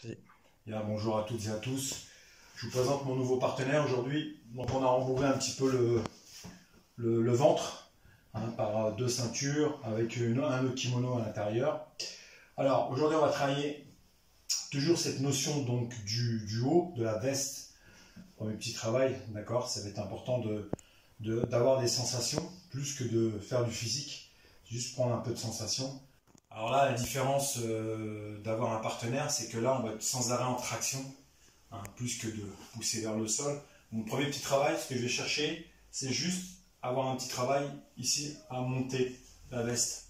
Bien, bonjour à toutes et à tous. Je vous présente mon nouveau partenaire aujourd'hui. Donc on a rembourré un petit peu le ventre par deux ceintures avec un autre kimono à l'intérieur. Alors aujourd'hui on va travailler toujours cette notion donc du haut, de la veste. Premier petit travail, d'accord, ça va être important d'avoir des sensations plus que de faire du physique. Juste prendre un peu de sensations. Alors là, la différence d'avoir un partenaire, c'est que là, on va être sans arrêt en traction, plus que de pousser vers le sol. Mon premier petit travail, ce que je vais chercher, c'est juste avoir un petit travail ici à monter la veste.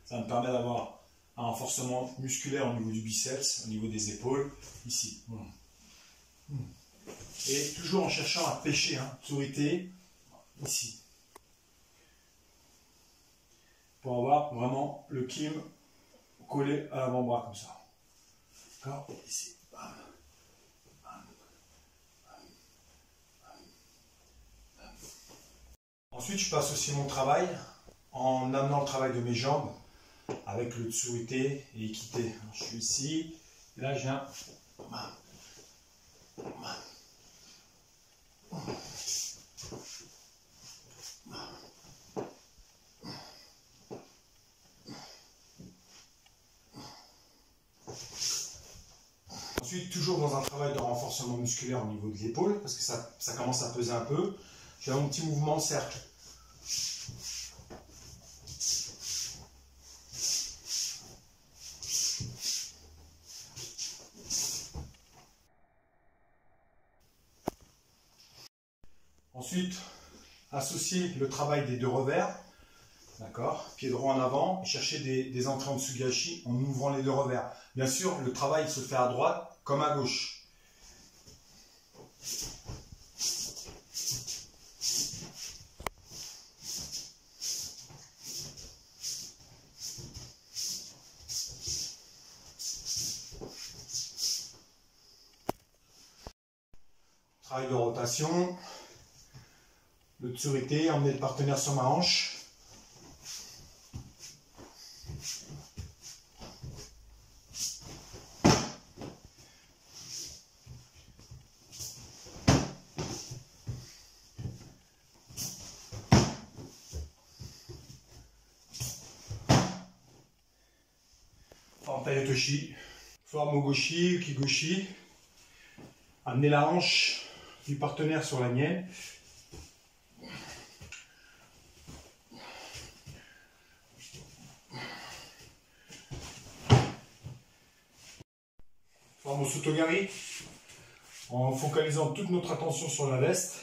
Ça me permet d'avoir un renforcement musculaire au niveau du biceps, au niveau des épaules, ici. Et toujours en cherchant à pêcher, tsurite, ici. Pour avoir vraiment le kim collé à l'avant-bras comme ça. D'accord? Ici. Bam. Bam. Bam. Bam. Ensuite, je passe aussi mon travail en amenant le travail de mes jambes avec le tsurite et ikite. Je suis ici, et là je viens. Bam. Bam. Ensuite, toujours dans un travail de renforcement musculaire au niveau de l'épaule, parce que ça commence à peser un peu, je fais un petit mouvement de cercle. Ensuite, associer le travail des deux revers, d'accord, pied droit en avant, et chercher des entrées en tsugashi en ouvrant les deux revers. Bien sûr, le travail se fait à droite comme à gauche. Travail de rotation, le tsurite, emmener le partenaire sur ma hanche. Forme Tayotoshi, forme Ogoshi, Ukigoshi. Amener la hanche du partenaire sur la mienne. Forme Osotogari, en focalisant toute notre attention sur la veste.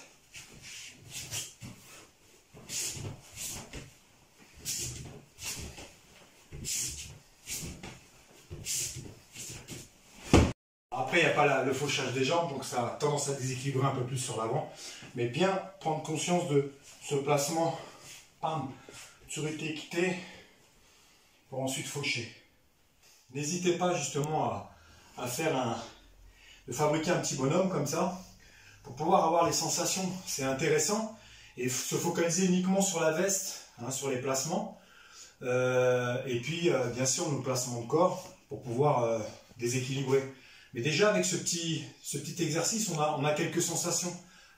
Après, il n'y a pas le fauchage des jambes, donc ça a tendance à déséquilibrer un peu plus sur l'avant. Mais bien prendre conscience de ce placement, tsurite ikite, pour ensuite faucher. N'hésitez pas justement à fabriquer un petit bonhomme comme ça, pour pouvoir avoir les sensations. C'est intéressant. Et se focaliser uniquement sur la veste, sur les placements. Et puis, bien sûr, nos placements de corps, pour pouvoir déséquilibrer. Mais déjà, avec ce petit exercice, on a quelques sensations.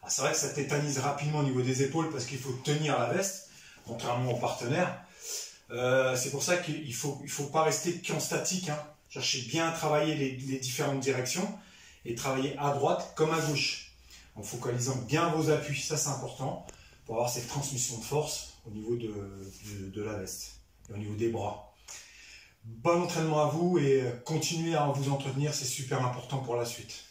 C'est vrai que ça tétanise rapidement au niveau des épaules parce qu'il faut tenir la veste, contrairement au partenaire. C'est pour ça qu'il ne faut pas rester qu'en statique. Cherchez bien à travailler les différentes directions et travailler à droite comme à gauche, en focalisant bien vos appuis. Ça, c'est important pour avoir cette transmission de force au niveau de la veste et au niveau des bras. Bon entraînement à vous et continuez à vous entretenir, c'est super important pour la suite.